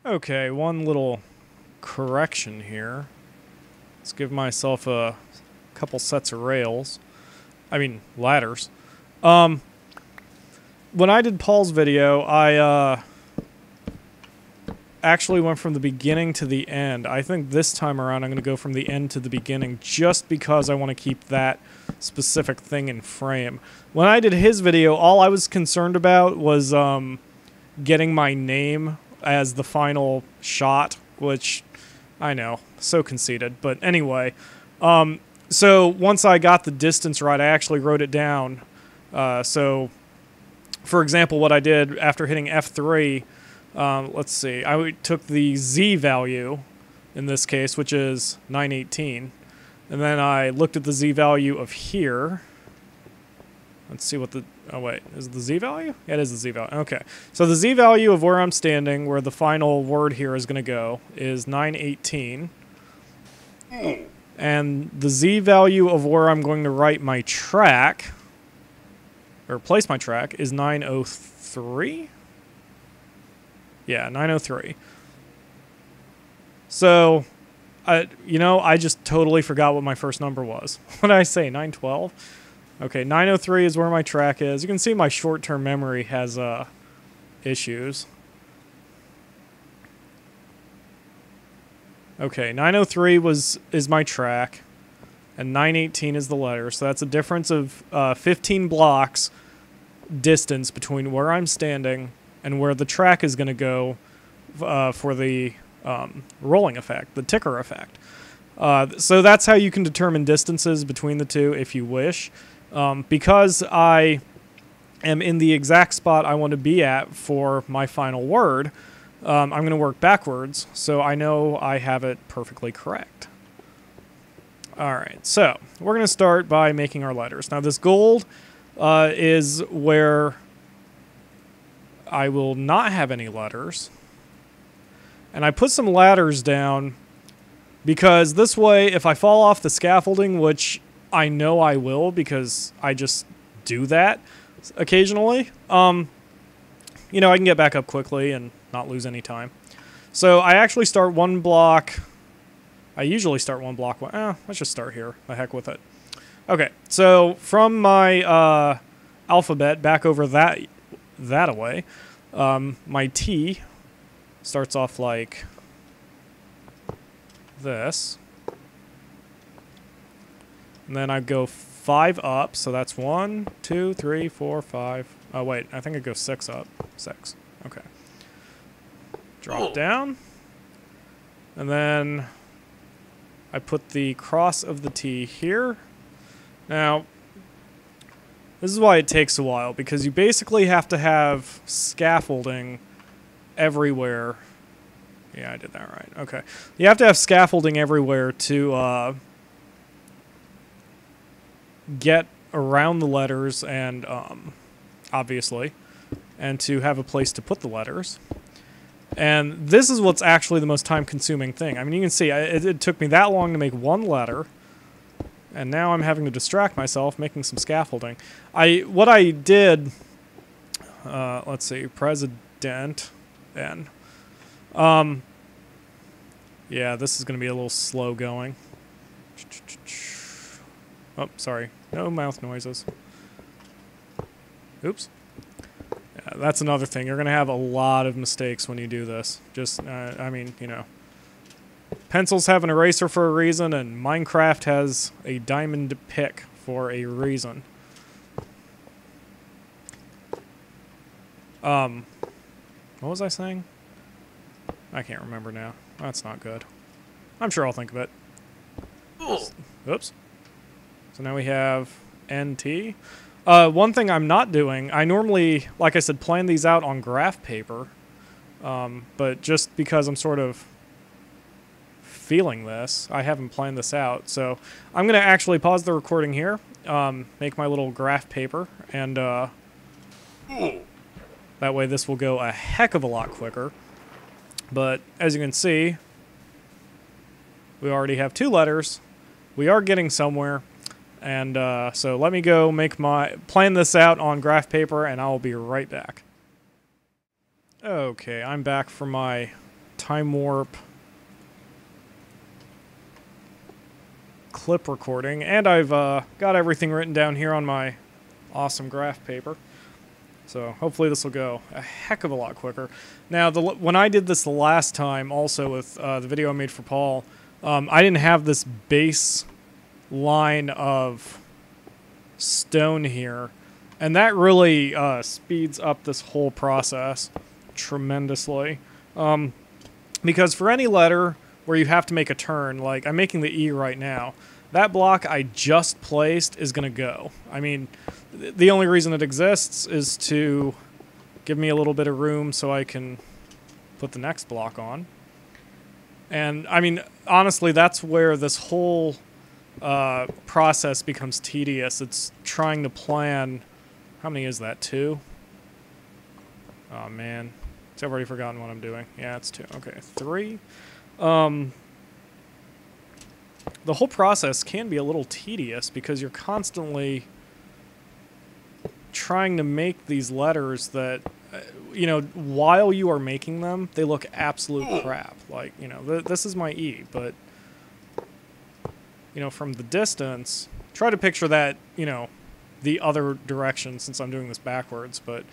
Okay, one little correction here. Let's give myself a couple sets of rails. I mean, ladders. When I did Paul's video, I actually went from the beginning to the end. I think this time around I'm going to go from the end to the beginning just because I want to keep that specific thing in frame. When I did his video, all I was concerned about was getting my name as the final shot, which I know, so conceited. But anyway, so once I got the distance right, I actually wrote it down. So, for example, what I did after hitting F3, let's see, I took the Z value in this case, which is 918, and then I looked at the Z value of here. Let's see what the, oh wait, is it the Z value? Yeah, it is the Z value. Okay, so the Z value of where I'm standing, where the final word here is going to go, is 918. And the Z value of where I'm going to write my track, or place my track, is 903? Yeah, 903. So, I just totally forgot what my first number was. What did I say, 912? Okay, 903 is where my track is. You can see my short-term memory has issues. Okay, 903 is my track, and 918 is the letter. So that's a difference of 15 blocks distance between where I'm standing and where the track is going to go for the rolling effect, the ticker effect. So that's how you can determine distances between the two if you wish. Because I am in the exact spot I want to be at for my final word, I'm going to work backwards, so I know I have it perfectly correct. Alright, so we're going to start by making our letters. Now this gold is where I will not have any letters. And I put some ladders down because this way, if I fall off the scaffolding, which I know I will because I just do that occasionally, I can get back up quickly and not lose any time. So I actually start one block. I usually start one block. Let's just start here. The heck with it. Okay, so from my alphabet back over that away, my T starts off like this. And then I go 5 up, so that's 1, 2, 3, 4, 5. Oh, wait, I think I go 6 up. 6. Okay. Drop down. And then I put the cross of the T here. Now, this is why it takes a while, because you basically have to have scaffolding everywhere. Yeah, I did that right. Okay. You have to have scaffolding everywhere to get around the letters and obviously, and to have a place to put the letters. And this is what's actually the most time-consuming thing. I mean, you can see it took me that long to make one letter, and now I'm having to distract myself making some scaffolding. What I did, let's see, President N. Yeah, this is going to be a little slow going. Oh, sorry. No mouth noises. Oops. Yeah, that's another thing. You're going to have a lot of mistakes when you do this. Just, I mean, pencils have an eraser for a reason, and Minecraft has a diamond pick for a reason. What was I saying? I can't remember now. That's not good. I'm sure I'll think of it. Oops. So now we have NT. One thing I'm not doing, I normally, like I said, plan these out on graph paper. But just because I'm sort of feeling this, I haven't planned this out. So I'm going to actually pause the recording here, make my little graph paper, and that way this will go a heck of a lot quicker. But as you can see, we already have 2 letters. We are getting somewhere. And so let me go plan this out on graph paper, and I'll be right back. Okay, I'm back for my time warp, clip recording, and I've got everything written down here on my awesome graph paper. So hopefully this will go a heck of a lot quicker. Now, when I did this the last time, also with the video I made for Paul, I didn't have this base line of stone here, and that really speeds up this whole process tremendously. Because for any letter where you have to make a turn, like I'm making the E right now, that block I just placed is going to go. I mean, the only reason it exists is to give me a little bit of room so I can put the next block on. And, I mean, honestly, that's where this whole process becomes tedious. It's trying to plan... How many is that? 2? Oh, man. I've already forgotten what I'm doing. Yeah, it's 2. Okay, 3. The whole process can be a little tedious because you're constantly trying to make these letters that, you know, while you are making them, they look absolute crap. Like, you know, this is my E, but, you know, from the distance, try to picture that, you know, the other direction since I'm doing this backwards, but,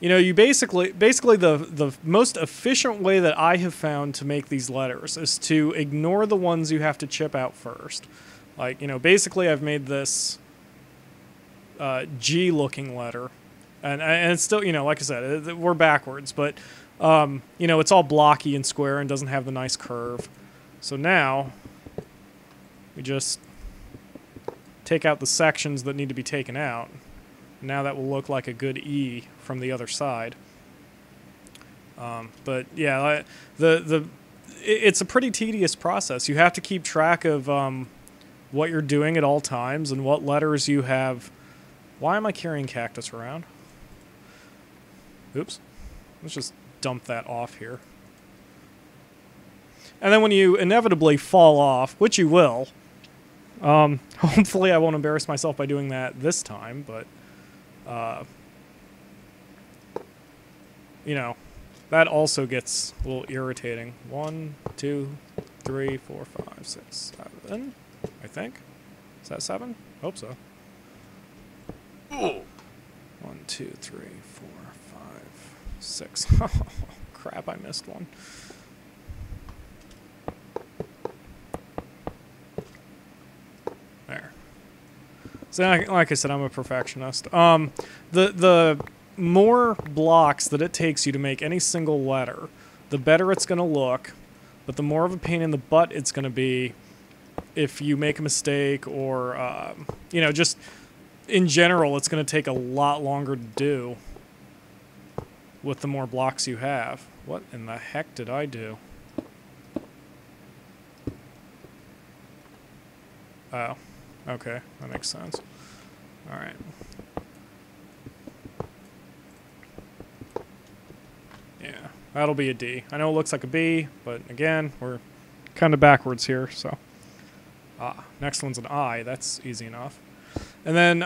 you know, you basically the most efficient way that I have found to make these letters is to ignore the ones you have to chip out first. Like, you know, basically I've made this G-looking letter, and it's still, you know, like I said, we're backwards, but, you know, it's all blocky and square and doesn't have the nice curve. So now we just take out the sections that need to be taken out. Now that will look like a good E from the other side. But yeah, it's a pretty tedious process. You have to keep track of what you're doing at all times and what letters you have. Why am I carrying cactus around? Oops. Let's just dump that off here. And then when you inevitably fall off, which you will, hopefully I won't embarrass myself by doing that this time, but you know, that also gets a little irritating. 1, 2, 3, 4, 5, 6, 7, I think. Is that 7? Hope so. 1, 2, 3, 4, 5, 6. Oh, crap, I missed one. There. So, like I said, I'm a perfectionist. The more blocks that it takes you to make any single letter, the better it's going to look, but the more of a pain in the butt it's going to be if you make a mistake or, you know, just in general, it's going to take a lot longer to do with the more blocks you have. What in the heck did I do? Oh, okay, that makes sense. All right. Yeah, that'll be a D. I know it looks like a B, but again, we're kind of backwards here, so. Next one's an I. That's easy enough. And then,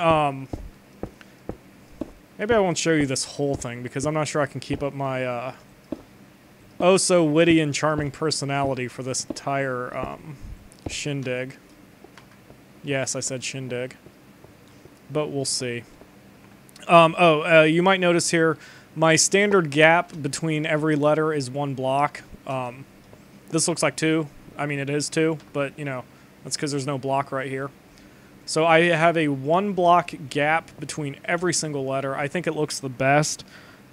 maybe I won't show you this whole thing because I'm not sure I can keep up my, oh so witty and charming personality for this entire, shindig. Yes, I said shindig. But we'll see. You might notice here, my standard gap between every letter is 1 block. This looks like 2. I mean, it is 2, but, you know, that's because there's no block right here. So I have a 1 block gap between every single letter. I think it looks the best.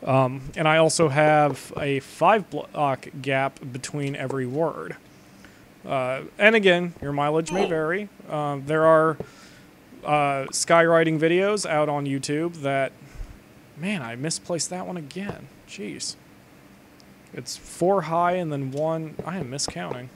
And I also have a 5 block gap between every word. And again, your mileage may vary. There are skywriting videos out on YouTube that... Man, I misplaced that one again. Jeez. It's 4 high and then 1... I am miscounting.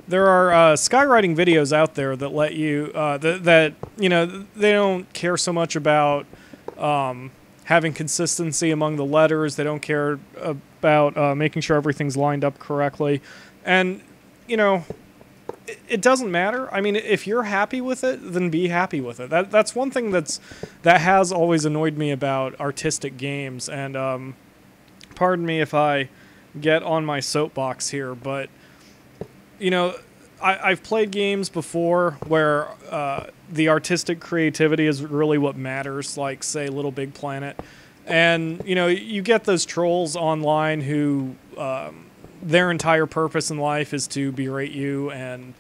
There are skywriting videos out there that let you... that, you know, they don't care so much about having consistency among the letters. They don't care about making sure everything's lined up correctly. And, you know... it doesn't matter. I mean, if you're happy with it, then be happy with it. That's one thing that has always annoyed me about artistic games. And pardon me if I get on my soapbox here, but you know, I've played games before where the artistic creativity is really what matters, like, say, Little Big Planet. And, you know, you get those trolls online who their entire purpose in life is to berate you and,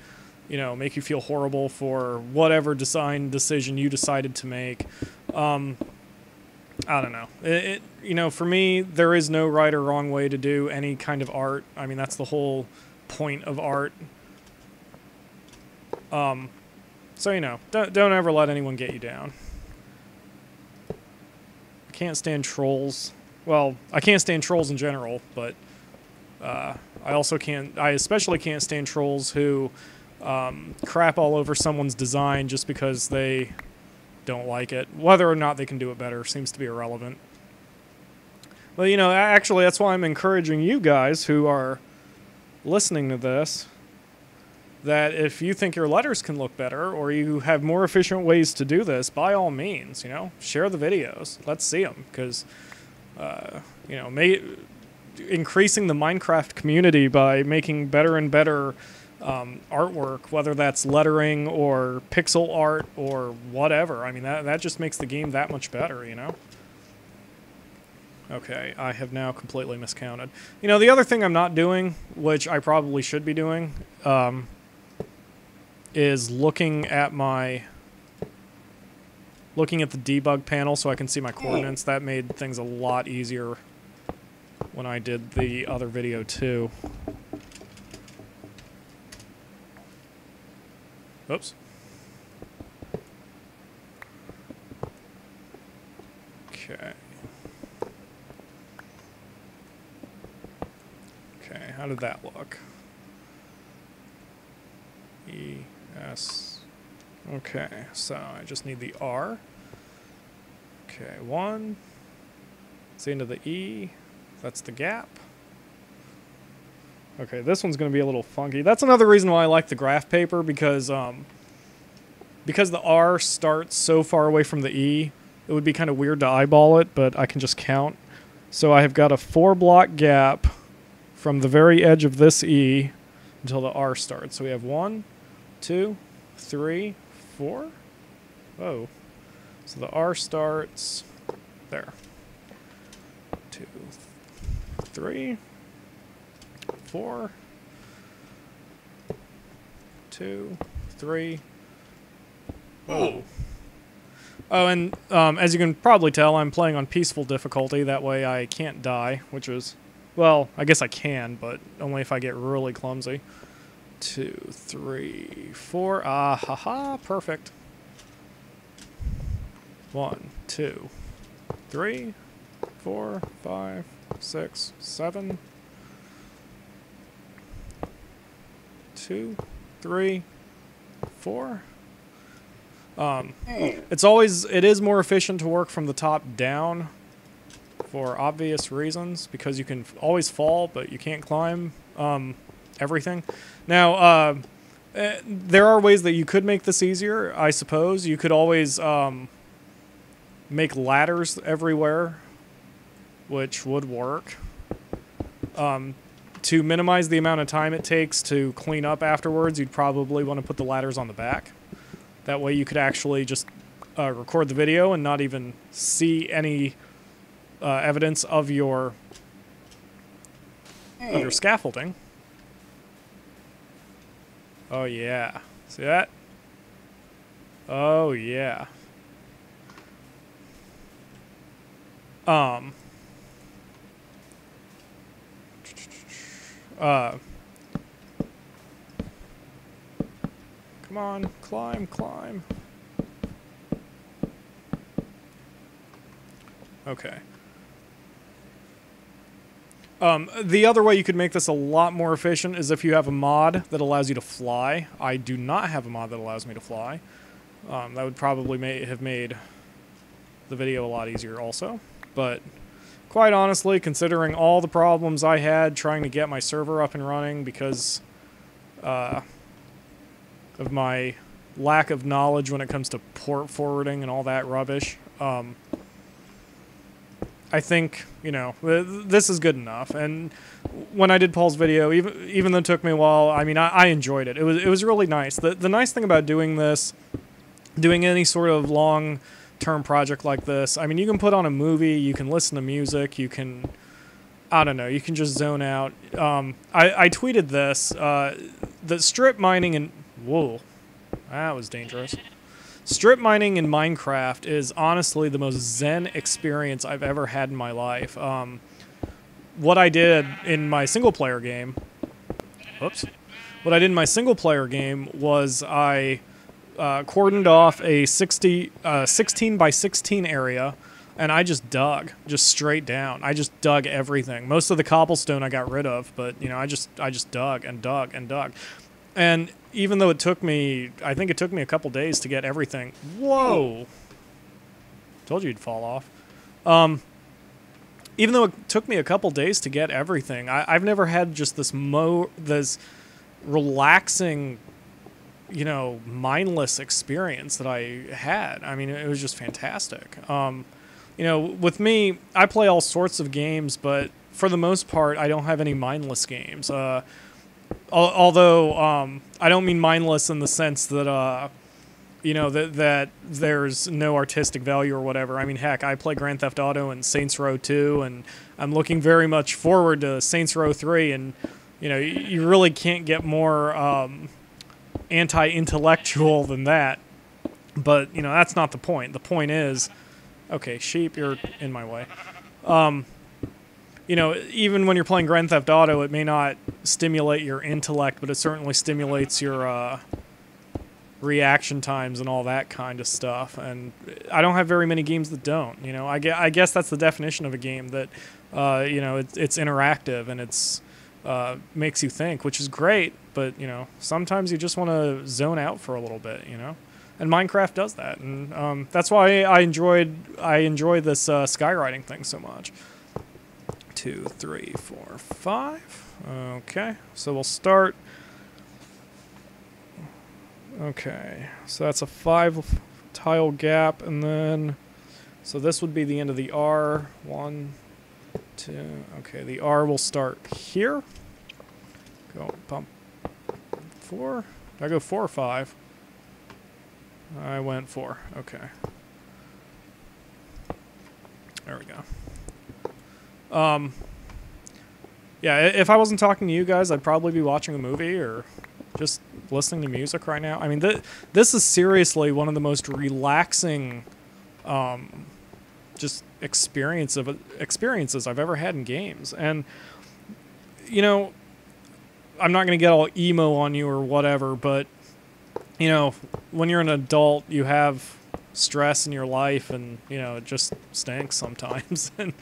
you know, make you feel horrible for whatever design decision you decided to make. I don't know. You know, for me, there is no right or wrong way to do any kind of art. I mean, that's the whole point of art. So, you know, don't ever let anyone get you down. I can't stand trolls. Well, I can't stand trolls in general, but I especially can't stand trolls who crap all over someone's design just because they don't like it. Whether or not they can do it better seems to be irrelevant. Well, you know, actually, that's why I'm encouraging you guys who are listening to this, that if you think your letters can look better or you have more efficient ways to do this, by all means, you know, share the videos. Let's see them, because, you know, increasing the Minecraft community by making better and better artwork, whether that's lettering or pixel art or whatever. I mean, that just makes the game that much better, you know? Okay, I have now completely miscounted. You know, the other thing I'm not doing, which I probably should be doing, is looking at the debug panel so I can see my coordinates. That made things a lot easier when I did the other video too. Oops. Okay. Okay, how did that look? E, S. Okay, so I just need the R. Okay, 1. It's the end of the E. That's the gap. Okay, this one's going to be a little funky. That's another reason why I like the graph paper, because the R starts so far away from the E, it would be kind of weird to eyeball it, but I can just count. So I have got a 4-block gap from the very edge of this E until the R starts. So we have 1, 2, 3, 4. Whoa. So the R starts there. 2, 3, 4, 2, 3. Whoa. Oh, and as you can probably tell, I'm playing on peaceful difficulty. That way I can't die, which is, well, I guess I can, but only if I get really clumsy. 2, 3, 4. Ah, haha, perfect. 1, 2, 3, 4, 5, 6, 7. 2, 3, 4. It is more efficient to work from the top down for obvious reasons, because you can always fall, but you can't climb everything. Now, there are ways that you could make this easier, I suppose. You could always make ladders everywhere, which would work. To minimize the amount of time it takes to clean up afterwards, you'd probably want to put the ladders on the back. That way you could actually just record the video and not even see any evidence of your scaffolding. Oh yeah. See that? Oh yeah. Come on, climb, climb. Okay. The other way you could make this a lot more efficient is if you have a mod that allows you to fly. I do not have a mod that allows me to fly. That would probably have made the video a lot easier also. But quite honestly, considering all the problems I had trying to get my server up and running because of my lack of knowledge when it comes to port forwarding and all that rubbish. I think, you know, this is good enough. And when I did Paul's video, even though it took me a while, I mean, I enjoyed it. It was really nice. The nice thing about doing this, doing any sort of long-term project like this, I mean, you can put on a movie, you can listen to music, you can, I don't know, you can just zone out. I tweeted this, that strip mining and, whoa, that was dangerous. Strip mining in Minecraft is honestly the most zen experience I've ever had in my life. What I did in my single-player game, what I did in my single-player game was I cordoned off a 16 by 16 area, and I just dug, just straight down. I just dug everything. Most of the cobblestone I got rid of, but you know, I just dug and dug and dug. And even though it took me, I think it took me a couple days to get everything. Whoa! Told you you'd fall off. Even though it took me a couple days to get everything, I've never had just this relaxing, you know, mindless experience that I had. I mean, it was just fantastic. You know, with me, I play all sorts of games, but for the most part, I don't have any mindless games. Although I don't mean mindless in the sense that you know, that there's no artistic value or whatever. I mean, heck, I play Grand Theft Auto and Saints Row 2, and I'm looking very much forward to Saints Row 3. And you know, you really can't get more anti-intellectual than that. But you know, that's not the point. The point is, okay, sheep, you're in my way. You know, even when you're playing Grand Theft Auto, it may not stimulate your intellect, but it certainly stimulates your reaction times and all that kind of stuff. And I don't have very many games that don't. You know, I guess that's the definition of a game that, you know, it's interactive and it's makes you think, which is great. But you know, sometimes you just want to zone out for a little bit. You know, and Minecraft does that, and that's why I enjoy this skywriting thing so much. 2, 3, 4, 5. Okay, so we'll start. Okay, so that's a 5 tile gap, and then so this would be the end of the R. 1, 2. Okay, the R will start here. Go bump 4. Did I go 4 or 5? I went 4. Okay. There we go. Yeah, if I wasn't talking to you guys, I'd probably be watching a movie or just listening to music right now. I mean, this is seriously one of the most relaxing, just experiences I've ever had in games. And, you know, I'm not going to get all emo on you or whatever, but, you know, when you're an adult, you have stress in your life and, you know, it just stinks sometimes. And,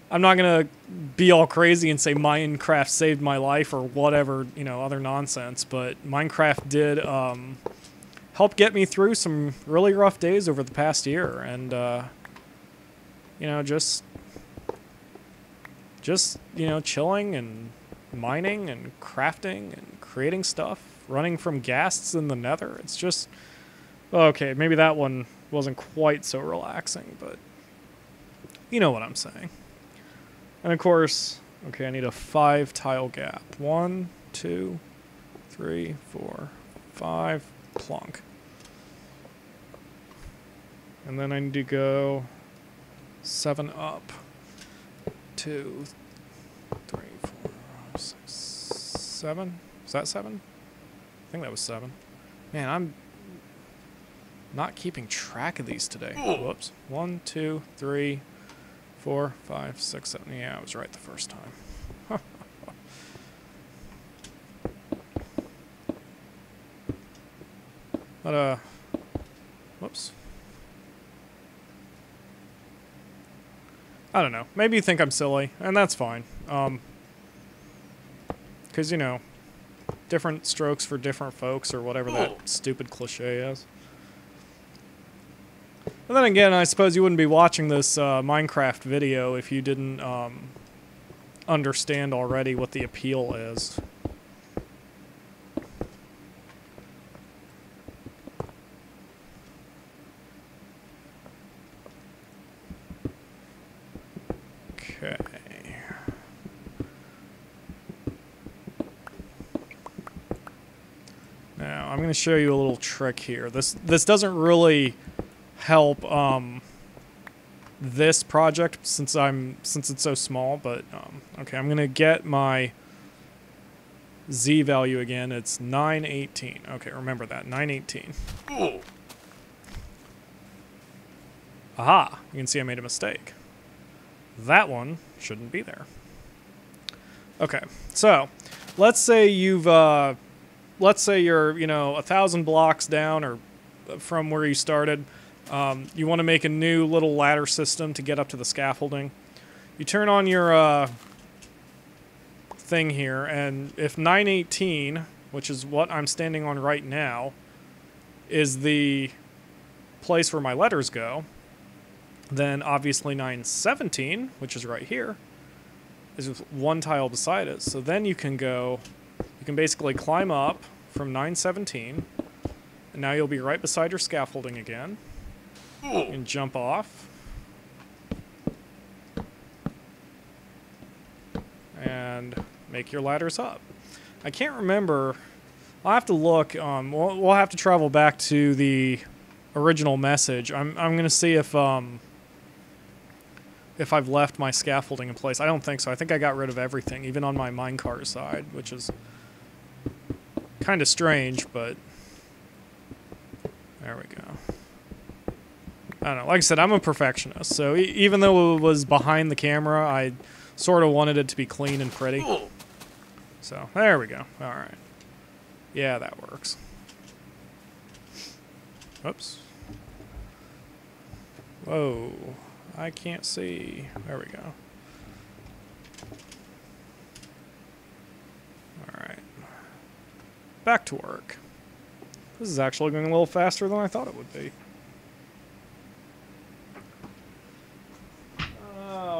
I'm not going to be all crazy and say Minecraft saved my life or whatever, you know, other nonsense, but Minecraft did help get me through some really rough days over the past year. And, you know, just, you know, chilling and mining and crafting and creating stuff, running from ghasts in the nether. It's just, okay, maybe that one wasn't quite so relaxing, but you know what I'm saying. And of course, okay, I need a 5 tile gap. 1, 2, 3, 4, 5, plonk. And then I need to go 7 up. 2, 3, 4, 6, 7. Is that 7? I think that was 7. Man, I'm not keeping track of these today. Whoops. 1, 2, 3, 4, 5, 6, 7. Yeah, I was right the first time. But, whoops. I don't know. Maybe you think I'm silly, and that's fine. Because, you know, different strokes for different folks, or whatever that stupid cliche is. And then again, I suppose you wouldn't be watching this Minecraft video if you didn't understand already what the appeal is. Okay. Now, I'm going to show you a little trick here. This doesn't really help this project since it's so small, but okay, I'm going to get my Z value again. It's 918. Okay, remember that. 918. Aha! You can see I made a mistake. That one shouldn't be there. Okay, so let's say you're, 1,000 blocks down or from where you started. You want to make a new little ladder system to get up to the scaffolding. You turn on your thing here, and if 918, which is what I'm standing on right now, is the place where my letters go, then obviously 917, which is right here, is one tile beside it. So then you can basically climb up from 917, and now you'll be right beside your scaffolding again. You can jump off. And make your ladders up. I can't remember. I'll have to look. We'll have to travel back to the original message. I'm going to see if I've left my scaffolding in place. I don't think so. I think I got rid of everything, even on my minecart side, which is kind of strange, but there we go. I don't know. Like I said, I'm a perfectionist, so even though it was behind the camera, I sort of wanted it to be clean and pretty. So, there we go. All right. Yeah, that works. Oops. Whoa. I can't see. There we go. All right. Back to work. This is actually going a little faster than I thought it would be.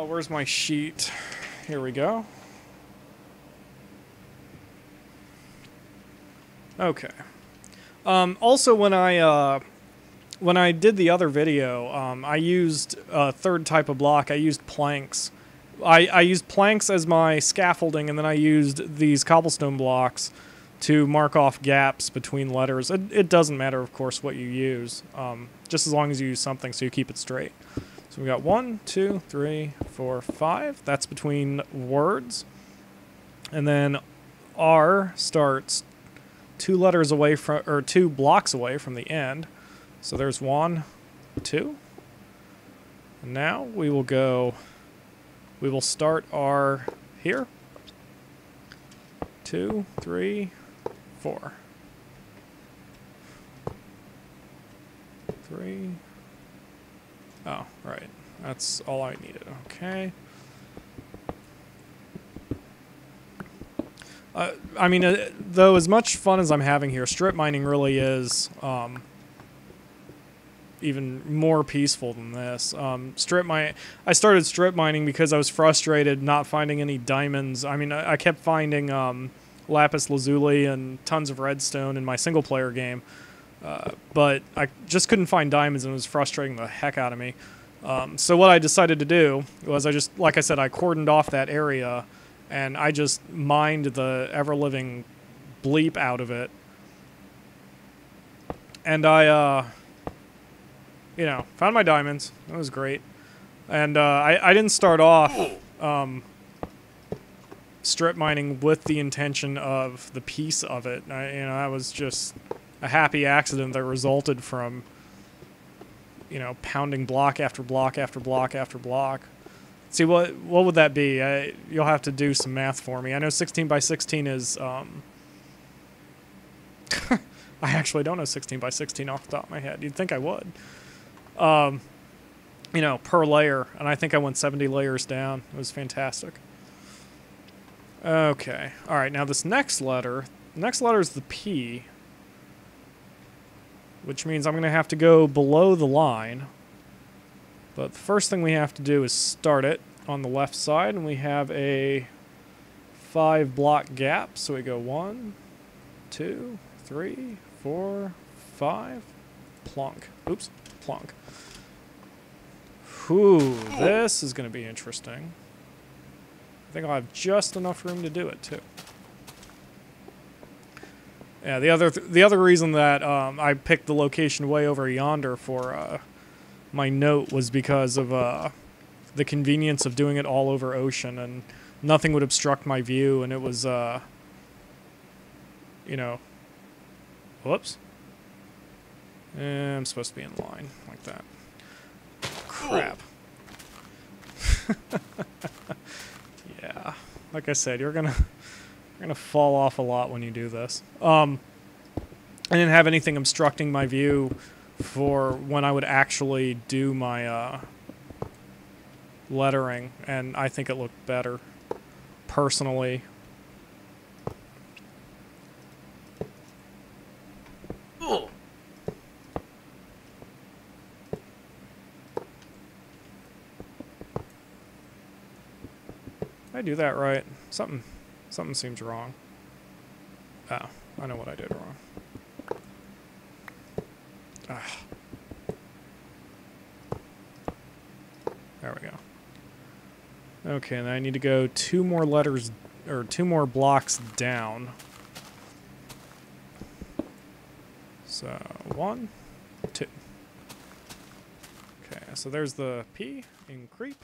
Where's my sheet? Here we go. Okay. Also, when I did the other video, I used a third type of block. I used planks. I used planks as my scaffolding, and then I used these cobblestone blocks to mark off gaps between letters. It doesn't matter, of course, what you use, just as long as you use something so you keep it straight. So we got 1, 2, 3, 4, 5. That's between words. And then R starts 2 letters away from, or 2 blocks away from the end. So there's 1, 2. And now we will start R here. 2, 3, 4. 3. Oh, right. That's all I needed. Okay. I mean, though, as much fun as I'm having here, strip mining really is even more peaceful than this. I started strip mining because I was frustrated not finding any diamonds. I mean, I kept finding lapis lazuli and tons of redstone in my single-player game. But I just couldn't find diamonds, and it was frustrating the heck out of me. So what I decided to do was like I said, I cordoned off that area, and I just mined the ever-living bleep out of it. And I, found my diamonds. That was great. And I didn't start off strip mining with the intention of the piece of it. That was just a happy accident that resulted from, pounding block after block after block after block. See, what would that be? You'll have to do some math for me. I know 16 by 16 is, I actually don't know 16 by 16 off the top of my head. You'd think I would. Per layer. And I think I went 70 layers down. It was fantastic. Okay. All right, now this next letter is the P, which means I'm going to have to go below the line. But the first thing we have to do is start it on the left side, and we have a 5-block gap. So we go 1, 2, 3, 4, 5, plonk. Oops, plonk. Whew, this is going to be interesting. think I'll have just enough room to do it, too. Yeah, the other reason that I picked the location way over yonder for my note was because of the convenience of doing it all over ocean, and nothing would obstruct my view, and it was, you know, whoops. I'm supposed to be in line like that. Crap. Yeah, like I said, you're gonna fall off a lot when you do this. I didn't have anything obstructing my view for when I would actually do my lettering, and I think it looked better, personally. Did I do that right? Something seems wrong. Oh, I know what I did wrong. Ah. There we go. Okay, and I need to go 2 more letters, or 2 more blocks down. So, 1, 2. Okay, so there's the P in creep.